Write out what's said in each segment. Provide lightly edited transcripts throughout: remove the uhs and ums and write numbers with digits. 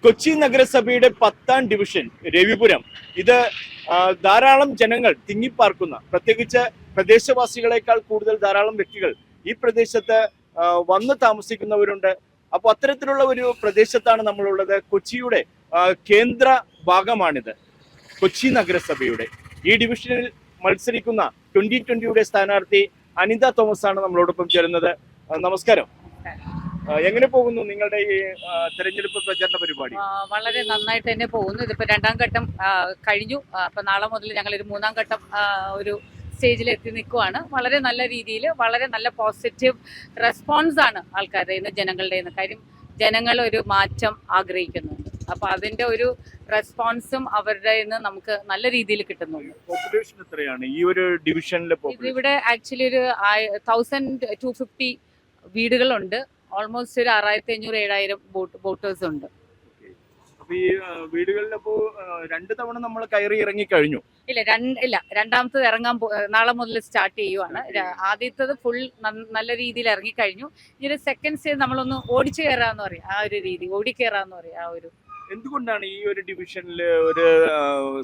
കൊച്ചി നഗരസഭയുടെ 10ാം ഡിവിഷൻ രവിപുരം ഇത് ധാരാളം ജനങ്ങൾ തിങ്ങിപ്പാർക്കുന്ന, പ്രത്യേകിച്ച് പ്രദേശവാസികളെക്കാൾ കൂടുതൽ ധാരാളം വ്യക്തികൾ ഈ പ്രദേശത്ത് വന്ന് താമസിക്കുന്നവരുണ്ട്. അപ്പോൾ അത്തരത്തിലുള്ള ഒരു പ്രദേശത്താണ് നമ്മളുള്ളത്. കൊച്ചിയുടെ കേന്ദ്ര ഭാഗമാണിത്. കൊച്ചി നഗരസഭയുടെ ഈ ഡിവിഷനിൽ മത്സരിക്കുന്ന 2020യുടെ സ്ഥാനാർത്ഥി അനിത തോമസ് ആണ് നമ്മളോടൊപ്പം ചേരുന്നത്. നമസ്കാരം. എങ്ങനെ പോകുന്നു നിങ്ങളുടെ ഈ തെരഞ്ഞെടുപ്പ് പ്രചരണ പരിപാടി? വളരെ നന്നായിട്ട് തന്നെ പോകുന്നു. ഇതിപ്പോ 2ാം ഘട്ടം കഴിഞ്ഞു. അപ്പൊ നാളെ മുതൽ ഞങ്ങൾ ഒരു 3ാം ഘട്ടം ഒരു സ്റ്റേജിൽ എത്തി നിൽക്കുവാണ്. വളരെ നല്ല രീതിയിൽ വളരെ നല്ല പോസിറ്റീവ് റെസ്പോൺസ് ആണ് ആൾക്കാരുടെ നിന്ന്, ജനങ്ങളുടെ നിന്ന്. കാര്യം ജനങ്ങൾ ഒരു മാറ്റം ആഗ്രഹിക്കുന്നുണ്ട്. അപ്പൊ അതിന്റെ ഒരു റെസ്പോൺസും അവരുടെ നിന്ന് നമുക്ക് നല്ല രീതിയിൽ കിട്ടുന്നുണ്ട്. പോപ്പുലേഷൻ എത്രയാണ് ഈ ഒരു ഡിവിഷനിലെ? ഇവിടെ ആക്ച്വലി ഒരു 1250 വീടുകളുണ്ട്. ഓൾമോസ്റ്റ് ഒരു 6500-7000 വോട്ടേഴ്സ് ഉണ്ട്. ഈ വീടുകളിലപ്പോ 2 തവണ നമ്മൾ കയറി ഇറങ്ങി കഴിഞ്ഞു. ഇല്ല, രണ്ടാമത്തത് ഇറങ്ങാൻ നാളെ മുതൽ സ്റ്റാർട്ട് ചെയ്യുവാണ്. ആദ്യത്തത് ഫുൾ നല്ല രീതിയിൽ ഇറങ്ങി കഴിഞ്ഞു. ഇനി സെക്കൻഡ് സ്റ്റേജ് നമ്മളൊന്ന് ഓടിച്ചു കയറാന്ന് പറയും, ആ ഒരു രീതി ഓടിക്കയറാന്ന് പറയും. ആ ഒരു എന്തുകൊണ്ടാണ് ഈ ഒരു ഡിവിഷനിൽ ഒരു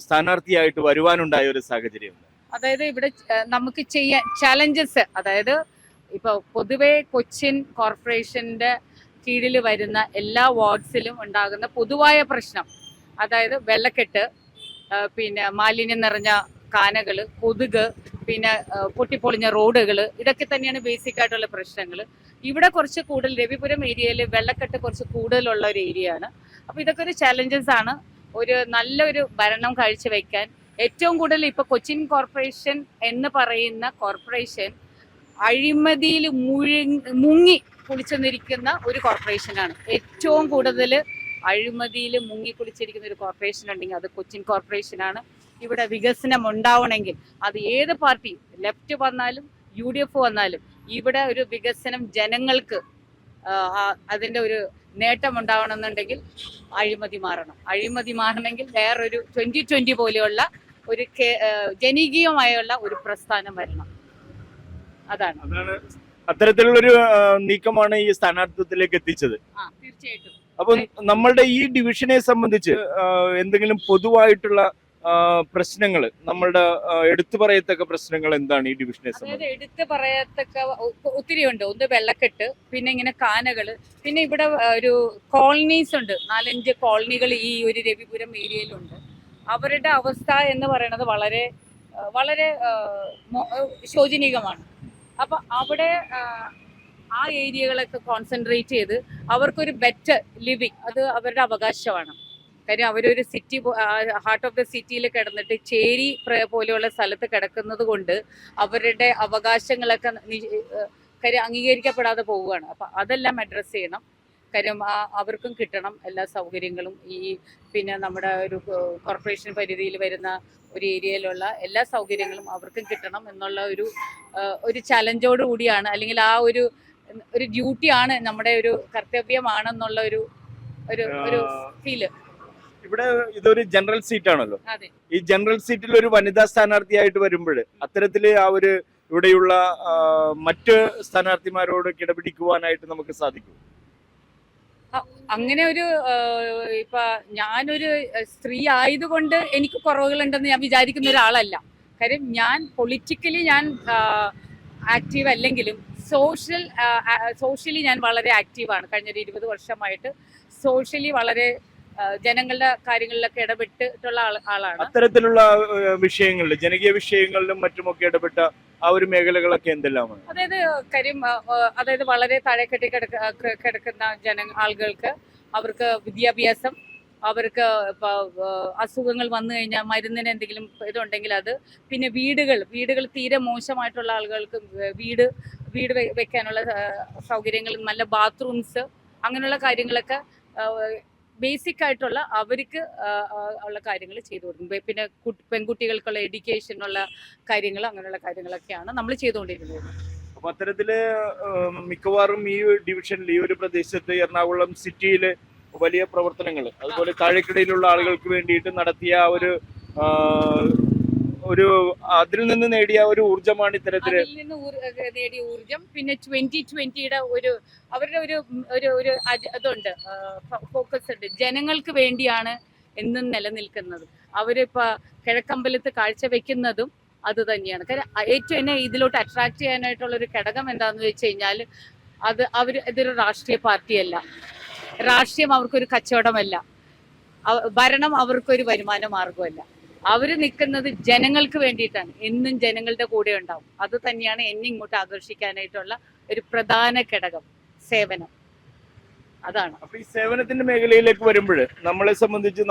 സ്ഥാനാർത്ഥിയായിട്ട് വരുവാനുണ്ടായ ഒരു സാഹചര്യം? അതായത് ഇവിടെ നമുക്ക് ചെയ്യാൻ ചാലഞ്ചസ്, അതായത് ഇപ്പൊ പൊതുവെ കൊച്ചിൻ കോർപ്പറേഷന്റെ കീഴിൽ വരുന്ന എല്ലാ വാർഡ്സിലും ഉണ്ടാകുന്ന പൊതുവായ പ്രശ്നം, അതായത് വെള്ളക്കെട്ട്, പിന്നെ മാലിന്യം നിറഞ്ഞ കാനകള്, കൊതുക്, പിന്നെ പൊട്ടിപ്പൊളിഞ്ഞ റോഡുകൾ, ഇതൊക്കെ തന്നെയാണ് ബേസിക് ആയിട്ടുള്ള പ്രശ്നങ്ങൾ. ഇവിടെ കുറച്ച് കൂടുതൽ രവിപുരം ഏരിയയിൽ വെള്ളക്കെട്ട് കുറച്ച് കൂടുതലുള്ള ഒരു ഏരിയ ആണ്. അപ്പൊ ഇതൊക്കെ ഒരു ചാലഞ്ചസ് ആണ്. ഒരു നല്ലൊരു ഭരണം കാഴ്ചവെക്കാൻ ഏറ്റവും കൂടുതൽ ഇപ്പൊ കൊച്ചിൻ കോർപ്പറേഷൻ എന്ന് പറയുന്ന കോർപ്പറേഷൻ അഴിമതിയിൽ മുങ്ങി കുളിച്ചെന്നിരിക്കുന്ന ഒരു കോർപ്പറേഷനാണ്. ഏറ്റവും കൂടുതൽ അഴിമതിയിൽ മുങ്ങി കുളിച്ചിരിക്കുന്ന ഒരു കോർപ്പറേഷൻ ഉണ്ടെങ്കിൽ അത് കൊച്ചിൻ കോർപ്പറേഷനാണ്. ഇവിടെ വികസനം ഉണ്ടാവണമെങ്കിൽ അത് ഏത് പാർട്ടി, ലെഫ്റ്റ് വന്നാലും UDF വന്നാലും, ഇവിടെ ഒരു വികസനം ജനങ്ങൾക്ക് അതിൻ്റെ ഒരു നേട്ടം ഉണ്ടാവണമെന്നുണ്ടെങ്കിൽ അഴിമതി മാറണം. അഴിമതി മാറണമെങ്കിൽ വേറൊരു 2020 പോലെയുള്ള ഒരു ജനകീയമായുള്ള ഒരു പ്രസ്ഥാനം വരണം. അതാണ് അത്തരത്തിലുള്ളൊരു നീക്കമാണ് ഈ സ്ഥാനാർത്ഥിത്വത്തിലേക്ക് എത്തിച്ചത്. തീർച്ചയായിട്ടും. അപ്പൊ നമ്മളുടെ ഈ ഡിവിഷനെ സംബന്ധിച്ച് എന്തെങ്കിലും പൊതുവായിട്ടുള്ള പ്രശ്നങ്ങൾ, നമ്മളുടെ എടുത്തു പറയത്തക്ക പ്രശ്നങ്ങൾ എന്താണ് ഈ ഡിവിഷനെ സംബന്ധിച്ച്? എടുത്തു പറയത്തക്ക ഒത്തിരി ഉണ്ട്. ഒന്ന് വെള്ളക്കെട്ട്, പിന്നെ ഇങ്ങനെ കാനകള്, പിന്നെ ഇവിടെ ഒരു കോളനീസ് ഉണ്ട്, 4-5 കോളനികൾ ഈ ഒരു രവിപുരം ഏരിയയിലുണ്ട്. അവരുടെ അവസ്ഥ എന്ന് പറയുന്നത് വളരെ വളരെ ശോചനീയമാണ്. അപ്പൊ അവിടെ ആ ഏരിയകളൊക്കെ കോൺസെൻട്രേറ്റ് ചെയ്ത് അവർക്കൊരു ബെറ്റർ ലിവിങ്, അത് അവരുടെ അവകാശമാണ്. കാര്യം അവരൊരു സിറ്റി, ഹാർട്ട് ഓഫ് ദ സിറ്റിയിൽ കിടന്നിട്ട് ചേരി പോലെയുള്ള സ്ഥലത്ത് കിടക്കുന്നത് കൊണ്ട് അവരുടെ അവകാശങ്ങളൊക്കെ കാര്യം അംഗീകരിക്കപ്പെടാതെ പോവുകയാണ്. അപ്പം അതെല്ലാം അഡ്രസ്സ് ചെയ്യണം. കാര്യം അവർക്കും കിട്ടണം എല്ലാ സൗകര്യങ്ങളും. ഈ പിന്നെ നമ്മുടെ ഒരു കോർപ്പറേഷൻ പരിധിയിൽ വരുന്ന ഒരു ഏരിയയിലുള്ള എല്ലാ സൗകര്യങ്ങളും അവർക്കും കിട്ടണം എന്നുള്ള ഒരു ചലഞ്ചോട് കൂടിയാണ്, അല്ലെങ്കിൽ ആ ഒരു ഡ്യൂട്ടിയാണ്, നമ്മുടെ ഒരു കർത്തവ്യമാണെന്നുള്ള ഒരു ഫീല്. ഇവിടെ ഇതൊരു ജനറൽ സീറ്റ് ആണല്ലോ. ഈ ജനറൽ സീറ്റിൽ ഒരു വനിതാ സ്ഥാനാർത്ഥിയായിട്ട് വരുമ്പോൾ അത്തരത്തില് ആ ഒരു ഇവിടെയുള്ള മറ്റ് സ്ഥാനാർത്ഥിമാരോട് കിടപിടിക്കുവാനായിട്ട് നമുക്ക് സാധിക്കും. അങ്ങനെ ഒരു ഇപ്പൊ ഞാനൊരു സ്ത്രീ ആയതുകൊണ്ട് എനിക്ക് കുറവുകളുണ്ടെന്ന് ഞാൻ വിചാരിക്കുന്ന ഒരാളല്ല. കാര്യം ഞാൻ പൊളിറ്റിക്കലി ഞാൻ ആക്റ്റീവ് അല്ലെങ്കിലും സോഷ്യലി ഞാൻ വളരെ ആക്റ്റീവാണ്. കഴിഞ്ഞൊരു 20 വർഷമായിട്ട് സോഷ്യലി വളരെ ജനങ്ങളുടെ കാര്യങ്ങളിലൊക്കെ ഇടപെട്ടിട്ടുള്ള ആളാണ്. അത്തരത്തിലുള്ള വിഷയങ്ങളിൽ, ജനകീയ വിഷയങ്ങളിലും മറ്റുമൊക്കെ ഇടപെട്ട ആ ഒരു മേഖലകളൊക്കെ എന്തെല്ലാമാണ്? അതായത് വളരെ താഴെക്കെട്ടി കിടക്കുന്ന ആളുകൾക്ക് അവർക്ക് വിദ്യാഭ്യാസം, അവർക്ക് അസുഖങ്ങൾ വന്നു കഴിഞ്ഞാൽ മരുന്നിന് എന്തെങ്കിലും ഇതുണ്ടെങ്കിൽ അത്, പിന്നെ വീടുകൾ തീരെ മോശമായിട്ടുള്ള ആളുകൾക്ക് വീട് വെക്കാനുള്ള സൗകര്യങ്ങൾ, നല്ല ബാത്റൂംസ്, അങ്ങനെയുള്ള കാര്യങ്ങളൊക്കെ ബേസിക് ആയിട്ടുള്ള അവർക്ക് ഉള്ള കാര്യങ്ങൾ ചെയ്തു കൊടുക്കും. പിന്നെ പെൺകുട്ടികൾക്കുള്ള എഡ്യൂക്കേഷനുള്ള കാര്യങ്ങൾ, അങ്ങനെയുള്ള കാര്യങ്ങളൊക്കെയാണ് നമ്മൾ ചെയ്തുകൊണ്ടിരിക്കുന്നത്. അപ്പൊ അത്തരത്തില് മിക്കവാറും ഈ ഡിവിഷനിൽ, ഈ ഒരു പ്രദേശത്ത്, എറണാകുളം സിറ്റിയില് വലിയ പ്രവർത്തനങ്ങൾ, അതുപോലെ താഴേക്കിടയിലുള്ള ആളുകൾക്ക് വേണ്ടിയിട്ട് നടത്തിയ ഒരു അതിൽ നിന്ന് നേടിയ ഒരു ഊർജമാണ് ഇത്തരത്തില് അതിൽ നിന്ന് നേടിയ ഊർജം. പിന്നെ 2020യുടെ അവരുടെ ഒരു ഇതുണ്ട്, ഫോക്കസ് ഉണ്ട്. ജനങ്ങൾക്ക് വേണ്ടിയാണ് എന്നും നിലനിൽക്കുന്നത്. അവരിപ്പോ കിഴക്കമ്പലത്ത് കാഴ്ചവെക്കുന്നതും അത് തന്നെയാണ്. കാരണം ഏറ്റവും എന്നെ ഇതിലോട്ട് അട്രാക്ട് ചെയ്യാനായിട്ടുള്ള ഒരു ഘടകം എന്താണെന്ന് വെച്ച് കഴിഞ്ഞാൽ ഇതൊരു രാഷ്ട്രീയ പാർട്ടിയല്ല, രാഷ്ട്രീയം അവർക്കൊരു കച്ചവടമല്ല, ഭരണം അവർക്കൊരു വരുമാന മാർഗമല്ല. അവര് നിൽക്കുന്നത് ജനങ്ങൾക്ക് വേണ്ടിയിട്ടാണ്, എന്നും ജനങ്ങളുടെ കൂടെ ഉണ്ടാവും. അത് തന്നെയാണ് എന്നെ ഇങ്ങോട്ട് ആകർഷിക്കാനായിട്ടുള്ള ഒരു പ്രധാന ഘടകം, സേവനം. അതാണ്. അപ്പൊ ഈ സേവനത്തിന്റെ മേഖലയിലേക്ക് വരുമ്പോൾ നമ്മളെ സംബന്ധിച്ച്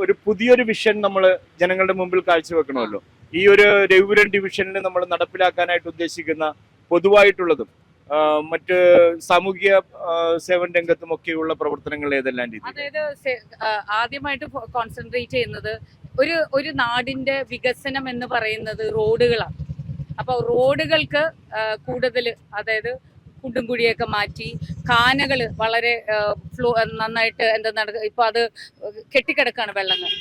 ഒരു പുതിയൊരു വിഷൻ നമ്മൾ ജനങ്ങളുടെ മുമ്പിൽ കാഴ്ചവെക്കണമല്ലോ. ഈ ഒരു രവിപുരം ഡിവിഷനിൽ നമ്മൾ നടപ്പിലാക്കാനായിട്ട് ഉദ്ദേശിക്കുന്ന പൊതുവായിട്ടുള്ളതും മറ്റ് സാമൂഹിക സേവന രംഗത്തും ഒക്കെയുള്ള പ്രവർത്തനങ്ങൾ ഏതെല്ലാം രീതി? അതായത് ആദ്യമായിട്ട് കോൺസെൻട്രേറ്റ് ചെയ്യുന്നത് ഒരു നാടിന്റെ വികസനം എന്ന് പറയുന്നത് റോഡുകളാണ്. അപ്പൊ റോഡുകൾക്ക് കൂടുതൽ, അതായത് കുണ്ടും കുഴിയൊക്കെ മാറ്റി, കാനകൾ വളരെ നന്നായിട്ട് ഇപ്പൊ അത് കെട്ടിക്കിടക്കാണ് വെള്ളങ്ങൾ.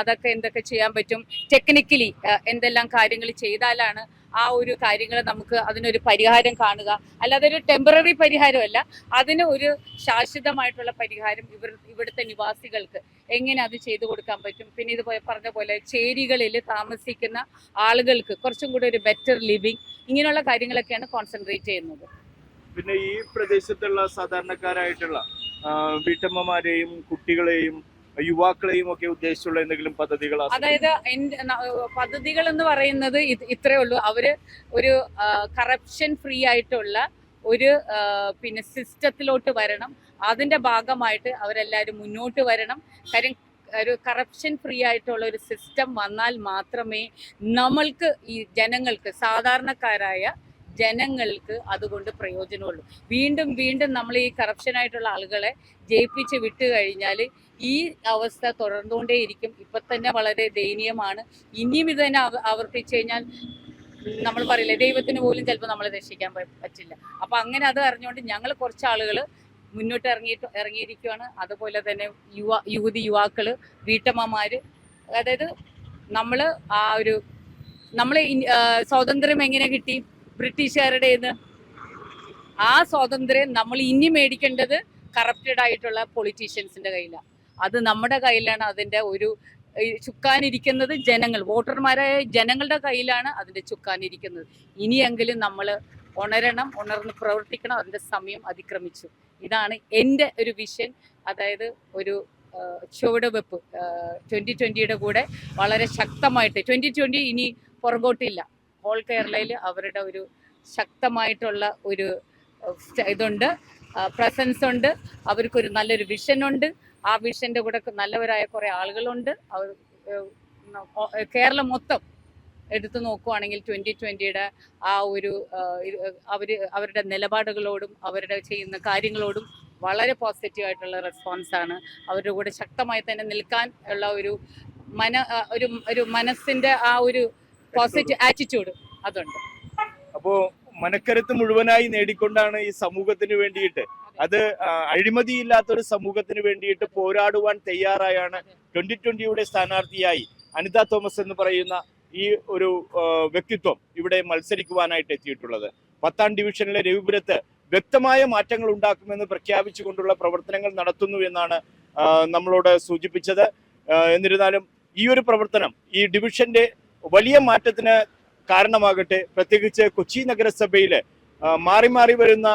അതൊക്കെ എന്തൊക്കെ ചെയ്യാൻ പറ്റും, ടെക്നിക്കലി എന്തെല്ലാം കാര്യങ്ങൾ ചെയ്താലാണ് ആ ഒരു കാര്യങ്ങൾ നമുക്ക് അതിനൊരു പരിഹാരം കാണുക. അല്ലാതെ ഒരു ടെമ്പററി പരിഹാരമല്ല, അതിന് ഒരു ശാശ്വതമായിട്ടുള്ള പരിഹാരം ഇവിടുത്തെ നിവാസികൾക്ക് എങ്ങനെ അത് ചെയ്തു കൊടുക്കാൻ പറ്റും. പിന്നെ ഇത് പറഞ്ഞ പോലെ ചേരികളിൽ താമസിക്കുന്ന ആളുകൾക്ക് കുറച്ചും കൂടി ഒരു ബെറ്റർ ലിവിങ്, ഇങ്ങനെയുള്ള കാര്യങ്ങളൊക്കെയാണ് കോൺസെൻട്രേറ്റ് ചെയ്യുന്നത്. പിന്നെ ഈ പ്രദേശത്തുള്ള സാധാരണക്കാരായിട്ടുള്ള വീട്ടമ്മമാരെയും കുട്ടികളെയും യുവാക്കളെയും ഒക്കെ ഉദ്ദേശിച്ചുള്ള എന്തെങ്കിലും പദ്ധതികൾ? അതായത് പദ്ധതികൾ എന്ന് പറയുന്നത് ഇത്രേ ഉള്ളൂ. അവര് ഒരു കറപ്ഷൻ ഫ്രീ ആയിട്ടുള്ള ഒരു പിന്നെ സിസ്റ്റത്തിലോട്ട് വരണം. അതിന്റെ ഭാഗമായിട്ട് അവരെല്ലാവരും മുന്നോട്ട് വരണം. കാര്യം ഒരു കറപ്ഷൻ ഫ്രീ ആയിട്ടുള്ള ഒരു സിസ്റ്റം വന്നാൽ മാത്രമേ നമ്മൾക്ക് ഈ ജനങ്ങൾക്ക്, സാധാരണക്കാരായ ജനങ്ങൾക്ക് അതുകൊണ്ട് പ്രയോജനമുള്ളൂ. വീണ്ടും വീണ്ടും നമ്മൾ ഈ കറപ്ഷനായിട്ടുള്ള ആളുകളെ ജയിപ്പിച്ച് വിട്ടു കഴിഞ്ഞാൽ ഈ അവസ്ഥ തുടർന്നുകൊണ്ടേയിരിക്കും. ഇപ്പൊ തന്നെ വളരെ ദയനീയമാണ്. ഇനിയും ഇത് തന്നെ ആവർത്തിച്ചു കഴിഞ്ഞാൽ നമ്മൾ പറയില്ലേ, ദൈവത്തിന് പോലും ചിലപ്പോൾ നമ്മളെ രക്ഷിക്കാൻ പറ്റില്ല. അപ്പൊ അങ്ങനെ അത് അറിഞ്ഞുകൊണ്ട് ഞങ്ങൾ കുറച്ച് ആളുകൾ മുന്നോട്ട് ഇറങ്ങിയിരിക്കുകയാണ്. അതുപോലെ തന്നെ യുവാക്കള്, വീട്ടമ്മമാര്. അതായത് നമ്മള് സ്വാതന്ത്ര്യം എങ്ങനെ കിട്ടി? ബ്രിട്ടീഷുകാരുടെ ആ സ്വാതന്ത്ര്യം നമ്മൾ ഇനി മേടിക്കേണ്ടത് കറപ്റ്റഡ് ആയിട്ടുള്ള പൊളിറ്റീഷ്യൻസിന്റെ കയ്യിലാണ്. അത് നമ്മുടെ കയ്യിലാണ്. അതിന്റെ ഒരു ചുക്കാനിരിക്കുന്നത് ജനങ്ങൾ, വോട്ടർമാരായ ജനങ്ങളുടെ കയ്യിലാണ് അതിന്റെ ചുക്കാനിരിക്കുന്നത്. ഇനിയെങ്കിലും നമ്മൾ ഉണർന്ന് പ്രവർത്തിക്കണം. അതിന്റെ സമയം അതിക്രമിച്ചു. ഇതാണ് എൻ്റെ ഒരു വിഷൻ. അതായത് ഒരു ചുവടുവെപ്പ് 2020യുടെ കൂടെ വളരെ ശക്തമായിട്ട്, 2020 ഇനി പുറകോട്ടില്ല. ഹോൾ കേരളയിൽ അവരുടെ ഒരു ശക്തമായിട്ടുള്ള ഒരു ഇതുണ്ട്, പ്രസൻസ് ഉണ്ട്. അവർക്കൊരു നല്ലൊരു വിഷനുണ്ട്. ആ വിഷന്റെ കൂടെ നല്ലവരായ കുറെ ആളുകളുണ്ട്. കേരളം മൊത്തം എടുത്തു നോക്കുവാണെങ്കിൽ 2020യുടെ ആ ഒരു അവരുടെ നിലപാടുകളോടും അവരുടെ ചെയ്യുന്ന കാര്യങ്ങളോടും വളരെ പോസിറ്റീവ് ആയിട്ടുള്ള റെസ്പോൺസാണ്. അവരുടെ കൂടെ ശക്തമായി തന്നെ നിൽക്കാൻ ഉള്ള ഒരു മനസ്സിന്റെ ആ ഒരു പോസിറ്റീവ് ആറ്റിറ്റ്യൂഡ് അതുണ്ട്. അപ്പോ മനക്കരുത്ത് മുഴുവനായി നേടിക്കൊണ്ടാണ് ഈ സമൂഹത്തിന് വേണ്ടിയിട്ട്, അത് അഴിമതിയില്ലാത്തൊരു സമൂഹത്തിന് വേണ്ടിയിട്ട് പോരാടുവാൻ തയ്യാറായാണ് 2020യുടെ സ്ഥാനാർത്ഥിയായി അനിത തോമസ് എന്ന് പറയുന്ന ഈ ഒരു വ്യക്തിത്വം ഇവിടെ മത്സരിക്കുവാനായിട്ട് എത്തിയിട്ടുള്ളത്. 10ാം ഡിവിഷനിലെ രവിപുരത്ത് വ്യക്തമായ മാറ്റങ്ങൾ ഉണ്ടാക്കുമെന്ന് പ്രഖ്യാപിച്ചുകൊണ്ടുള്ള പ്രവർത്തനങ്ങൾ നടത്തുന്നു എന്നാണ് നമ്മളോട് സൂചിപ്പിച്ചത്. എന്നിരുന്നാലും ഈ ഒരു പ്രവർത്തനം ഈ ഡിവിഷന്റെ വലിയ മാറ്റത്തിന് കാരണമാകട്ടെ. പ്രത്യേകിച്ച് കൊച്ചി നഗരസഭയില് മാറി മാറി വരുന്ന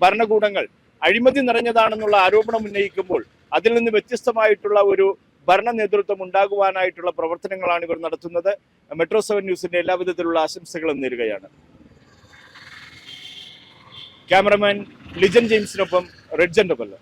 ഭരണകൂടങ്ങൾ അഴിമതി നിറഞ്ഞതാണെന്നുള്ള ആരോപണം ഉന്നയിക്കുമ്പോൾ അതിൽ നിന്ന് വ്യത്യസ്തമായിട്ടുള്ള ഒരു ഭരണ നേതൃത്വം ഉണ്ടാകുവാനായിട്ടുള്ള പ്രവർത്തനങ്ങളാണ് ഇവർ നടത്തുന്നത്. മെട്രോ 7 ന്യൂസിന്റെ എല്ലാവിധത്തിലുള്ള ആശംസകളും നേരുകയാണ്. ക്യാമറമാൻ ലിജൻ ജെയിംസിനൊപ്പം റെഡ്ജൻ ഡബല്ല.